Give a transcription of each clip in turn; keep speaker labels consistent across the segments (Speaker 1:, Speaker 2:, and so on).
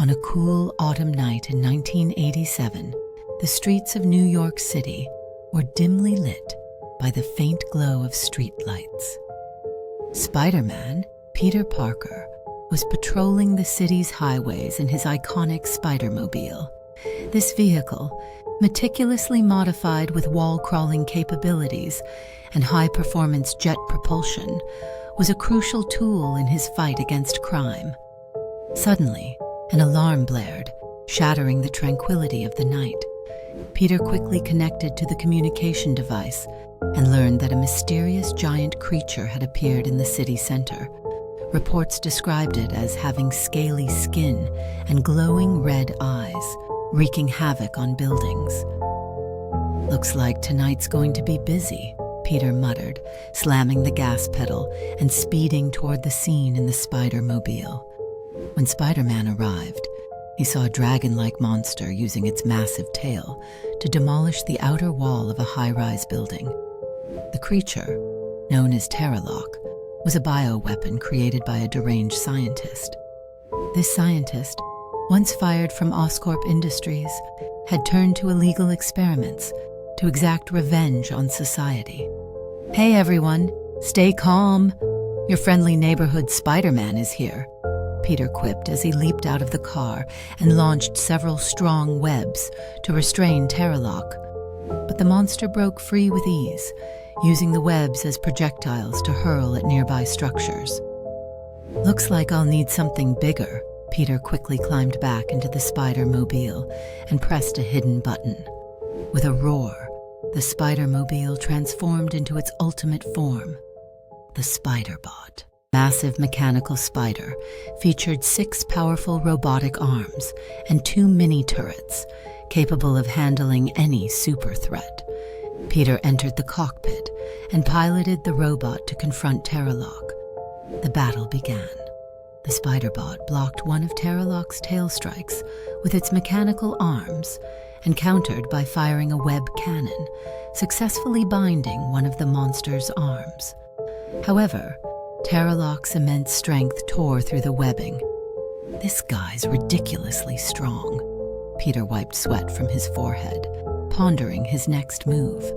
Speaker 1: On a cool autumn night in 1987, the streets of New York City were dimly lit by the faint glow of streetlights. Spider-Man, Peter Parker, was patrolling the city's highways in his iconic Spider-Mobile. This vehicle, meticulously modified with wall-crawling capabilities and high-performance jet propulsion, was a crucial tool in his fight against crime. Suddenly, an alarm blared, shattering the tranquility of the night. Peter quickly connected to the communication device and learned that a mysterious giant creature had appeared in the city center. Reports described it as having scaly skin and glowing red eyes, wreaking havoc on buildings. "Looks like tonight's going to be busy," Peter muttered, slamming the gas pedal and speeding toward the scene in the Spider-Mobile. When Spider-Man arrived, he saw a dragon-like monster using its massive tail to demolish the outer wall of a high-rise building. The creature, known as Terralock, was a bioweapon created by a deranged scientist. This scientist, once fired from Oscorp Industries, had turned to illegal experiments to exact revenge on society. "Hey everyone, stay calm. Your friendly neighborhood Spider-Man is here," Peter quipped as he leaped out of the car and launched several strong webs to restrain Terralock. But the monster broke free with ease, using the webs as projectiles to hurl at nearby structures. "Looks like I'll need something bigger." Peter quickly climbed back into the Spider-Mobile and pressed a hidden button. With a roar, the Spider-Mobile transformed into its ultimate form, the Spider-Bot. Massive mechanical spider featured 6 powerful robotic arms and 2 mini turrets, capable of handling any super threat. Peter entered the cockpit and piloted the robot to confront Terralock. The battle began. The Spider-Bot blocked one of Terralock's tail strikes with its mechanical arms and countered by firing a web cannon, successfully binding one of the monster's arms. However, Terralock's immense strength tore through the webbing. "This guy's ridiculously strong." Peter wiped sweat from his forehead, pondering his next move.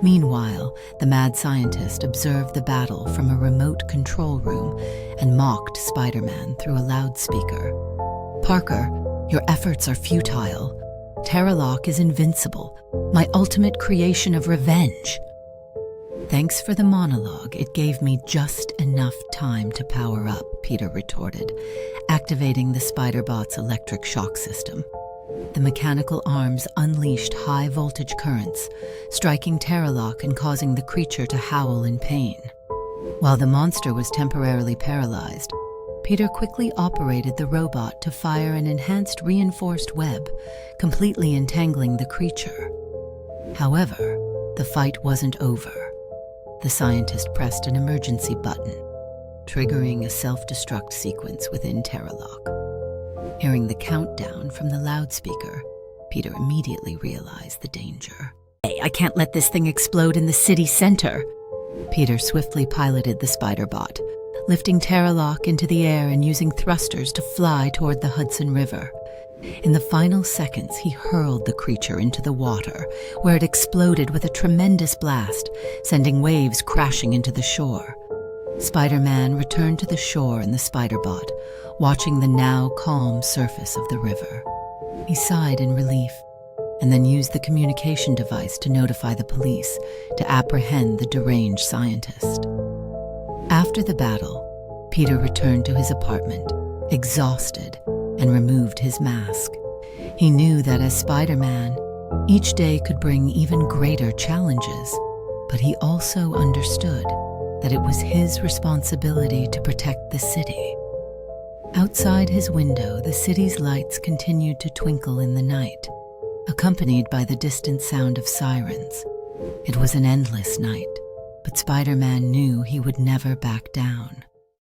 Speaker 1: Meanwhile, the mad scientist observed the battle from a remote control room and mocked Spider-Man through a loudspeaker. "Parker, your efforts are futile. Terralock is invincible, my ultimate creation of revenge." "Thanks for the monologue. It gave me just enough time to power up," Peter retorted, activating the Spider-Bot's electric shock system. The mechanical arms unleashed high-voltage currents, striking Terralock and causing the creature to howl in pain. While the monster was temporarily paralyzed, Peter quickly operated the robot to fire an enhanced reinforced web, completely entangling the creature. However, the fight wasn't over. The scientist pressed an emergency button, triggering a self-destruct sequence within Terralock. Hearing the countdown from the loudspeaker, Peter immediately realized the danger. "Hey, I can't let this thing explode in the city center." Peter swiftly piloted the Spider-Bot, lifting Terralock into the air and using thrusters to fly toward the Hudson River. In the final seconds, he hurled the creature into the water, where it exploded with a tremendous blast, sending waves crashing into the shore. Spider-Man returned to the shore in the Spider-Bot, watching the now calm surface of the river. He sighed in relief, and then used the communication device to notify the police to apprehend the deranged scientist. After the battle, Peter returned to his apartment, exhausted, and removed his mask. He knew that as Spider-Man, each day could bring even greater challenges, but he also understood that it was his responsibility to protect the city. Outside his window, the city's lights continued to twinkle in the night, accompanied by the distant sound of sirens. It was an endless night, but Spider-Man knew he would never back down.